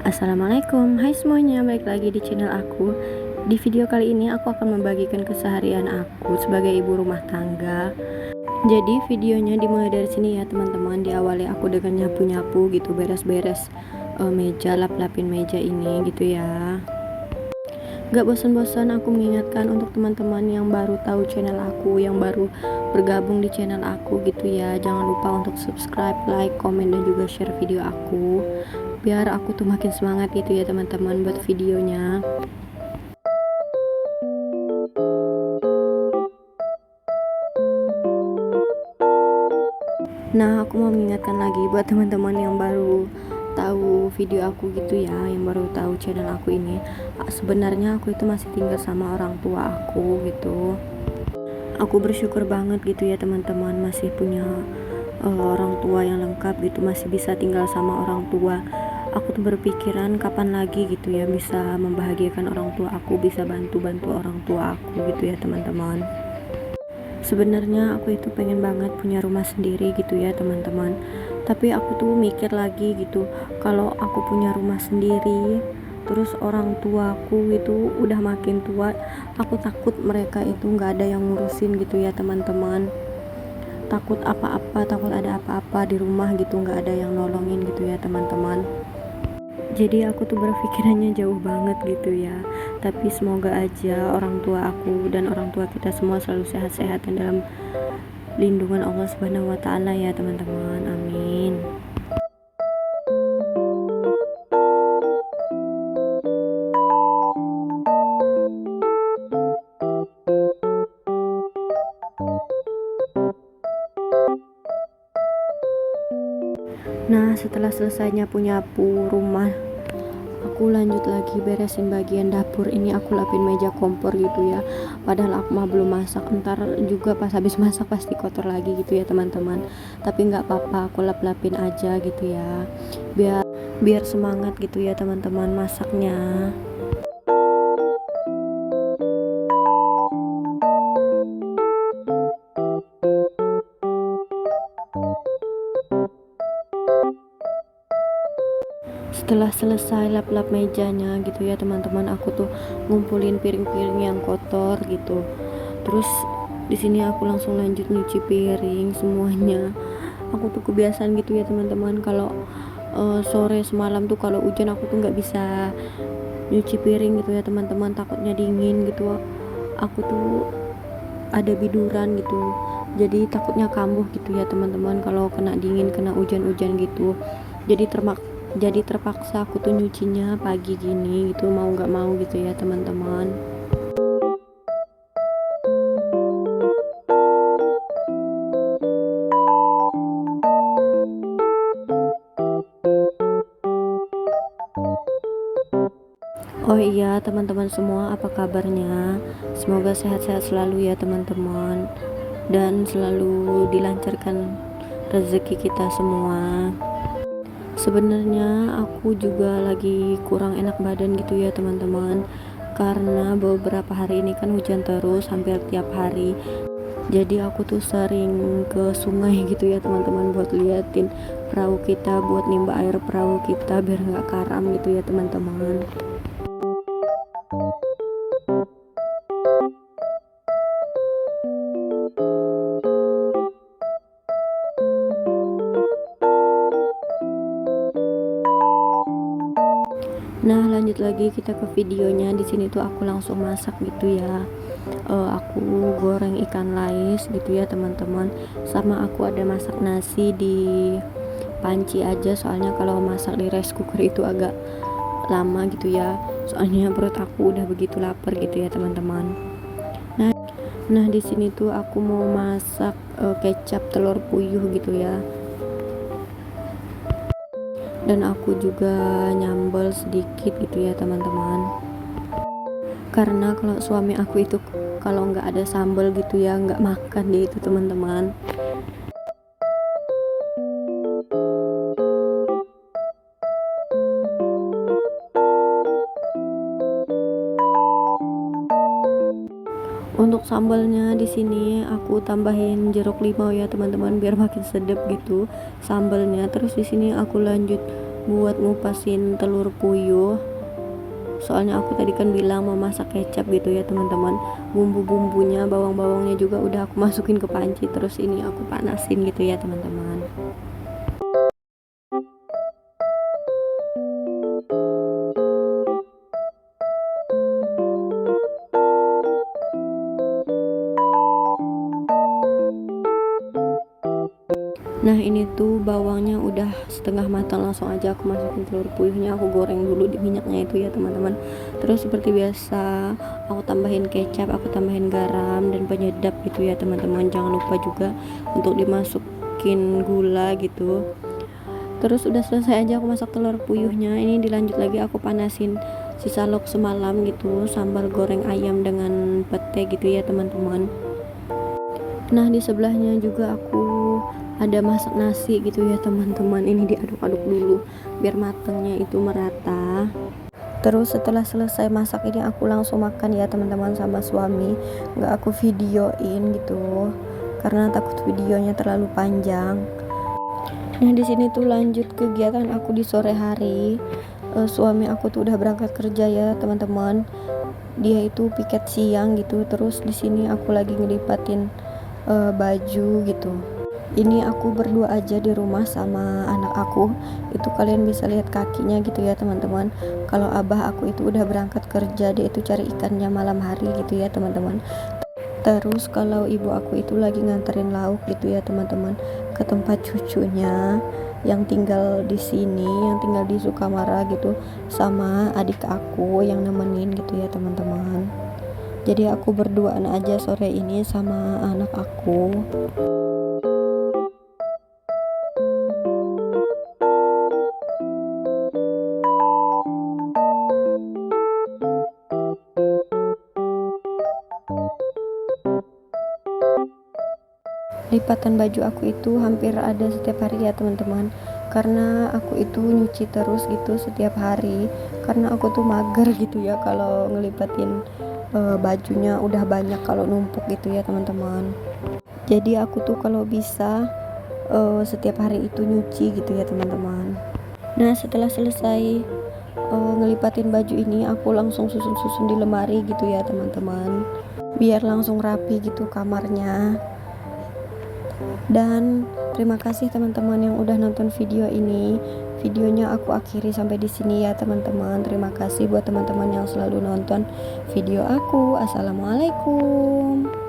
Assalamualaikum, hai semuanya, balik lagi di channel aku. Di video kali ini aku akan membagikan keseharian aku sebagai ibu rumah tangga. Jadi videonya dimulai dari sini ya teman-teman. Diawali aku dengan nyapu-nyapu gitu, beres-beres meja, lap-lapin meja ini gitu ya. Gak bosan-bosan aku mengingatkan untuk teman-teman yang baru tahu channel aku, yang baru bergabung di channel aku gitu ya. Jangan lupa untuk subscribe, like, komen, dan juga share video aku, biar aku tuh makin semangat gitu ya teman-teman buat videonya. Nah, aku mau mengingatkan lagi buat teman-teman yang baru tahu video aku gitu ya, yang baru tahu channel aku ini. Sebenarnya aku itu masih tinggal sama orang tua aku gitu. Aku bersyukur banget gitu ya teman-teman, masih punya orang tua yang lengkap gitu, masih bisa tinggal sama orang tua. Aku tuh berpikiran kapan lagi gitu ya bisa membahagiakan orang tua aku, bisa bantu-bantu orang tua aku gitu ya teman-teman. Sebenarnya aku itu pengen banget punya rumah sendiri gitu ya teman-teman, tapi aku tuh mikir lagi gitu, kalau aku punya rumah sendiri terus orang tuaku itu udah makin tua, aku takut mereka itu nggak ada yang ngurusin gitu ya teman-teman. Takut apa-apa, takut ada apa-apa di rumah gitu, nggak ada yang nolongin gitu ya teman-teman. Jadi aku tuh berpikirannya jauh banget gitu ya, tapi semoga aja orang tua aku dan orang tua kita semua selalu sehat-sehat dan dalam lindungan Allah Subhanahu wa Ta'ala ya teman-teman, amin. Nah, setelah selesai nyapu-nyapu rumah, aku lanjut lagi beresin bagian dapur. Ini aku lapin meja kompor gitu ya, padahal aku mah belum masak. Ntar juga pas habis masak pasti kotor lagi gitu ya teman-teman, tapi nggak apa-apa, aku lap-lapin aja gitu ya, biar semangat gitu ya teman-teman masaknya. Setelah selesai lap-lap mejanya gitu ya teman-teman, aku tuh ngumpulin piring-piring yang kotor gitu. Terus di sini aku langsung lanjut nyuci piring semuanya. Aku tuh kebiasaan gitu ya teman-teman, kalau sore semalam tuh kalau hujan aku tuh nggak bisa nyuci piring gitu ya teman-teman, takutnya dingin gitu. Aku tuh ada biduran gitu, jadi takutnya kambuh gitu ya teman-teman kalau kena dingin, kena hujan-hujan gitu. Jadi terpaksa aku tuh nyucinya pagi gini gitu, mau nggak mau gitu ya teman-teman. Oh iya teman-teman semua, apa kabarnya? Semoga sehat-sehat selalu ya teman-teman, dan selalu dilancarkan rezeki kita semua. Sebenarnya aku juga lagi kurang enak badan gitu ya teman-teman, karena beberapa hari ini kan hujan terus hampir tiap hari. Jadi aku tuh sering ke sungai gitu ya teman-teman, buat liatin perahu kita, buat nimba air perahu kita biar nggak karam gitu ya teman-teman. Nah, lanjut lagi kita ke videonya. Di sini tuh aku langsung masak gitu ya. Aku goreng ikan lais gitu ya teman-teman. Sama aku ada masak nasi di panci aja, soalnya kalau masak di rice cooker itu agak lama gitu ya. Soalnya perut aku udah begitu lapar gitu ya teman-teman. Nah, nah di sini tuh aku mau masak kecap telur puyuh gitu ya. Dan aku juga nyambel sedikit gitu ya teman-teman, karena kalau suami aku itu kalau nggak ada sambal gitu ya nggak makan dia itu teman-teman. Untuk sambalnya di sini aku tambahin jeruk limau ya teman-teman, biar makin sedap gitu sambalnya. Terus di sini aku lanjut buat ngupasin telur puyuh. Soalnya aku tadi kan bilang mau masak kecap gitu ya teman-teman. Bumbu-bumbunya, bawang-bawangnya juga udah aku masukin ke panci, terus ini aku panasin gitu ya teman-teman. Nah ini tuh bawangnya udah setengah matang, langsung aja aku masukin telur puyuhnya, aku goreng dulu di minyaknya itu ya teman-teman. Terus seperti biasa aku tambahin kecap, aku tambahin garam dan penyedap gitu ya teman-teman. Jangan lupa juga untuk dimasukin gula gitu. Terus udah selesai aja aku masak telur puyuhnya. Ini dilanjut lagi aku panasin sisa lok semalam gitu, sambal goreng ayam dengan pete gitu ya teman-teman. Nah di sebelahnya juga aku ada masak nasi gitu ya teman-teman. Ini diaduk-aduk dulu biar matangnya itu merata. Terus setelah selesai masak ini aku langsung makan ya teman-teman sama suami. Nggak aku videoin gitu karena takut videonya terlalu panjang. Nah di sini tuh lanjut kegiatan aku di sore hari. Suami aku tuh udah berangkat kerja ya teman-teman. Dia itu piket siang gitu. Terus di sini aku lagi ngelipatin baju gitu. Ini aku berdua aja di rumah sama anak aku. Itu kalian bisa lihat kakinya gitu ya teman-teman. Kalau abah aku itu udah berangkat kerja, dia itu cari ikannya malam hari gitu ya teman-teman. Terus kalau ibu aku itu lagi nganterin lauk gitu ya teman-teman ke tempat cucunya yang tinggal di sini, yang tinggal di Sukamara gitu, sama adik aku yang nemenin gitu ya teman-teman. Jadi aku berduaan aja sore ini sama anak aku. Lipatan baju aku itu hampir ada setiap hari ya teman-teman, karena aku itu nyuci terus gitu setiap hari, karena aku tuh mager gitu ya kalau ngelipatin bajunya udah banyak kalau numpuk gitu ya teman-teman. Jadi aku tuh kalau bisa setiap hari itu nyuci gitu ya teman-teman. Nah setelah selesai ngelipatin baju ini, aku langsung susun-susun di lemari gitu ya teman-teman, biar langsung rapi gitu kamarnya. Dan terima kasih teman-teman yang udah nonton video ini. Videonya aku akhiri sampai di sini ya teman-teman. Terima kasih buat teman-teman yang selalu nonton video aku. Assalamualaikum.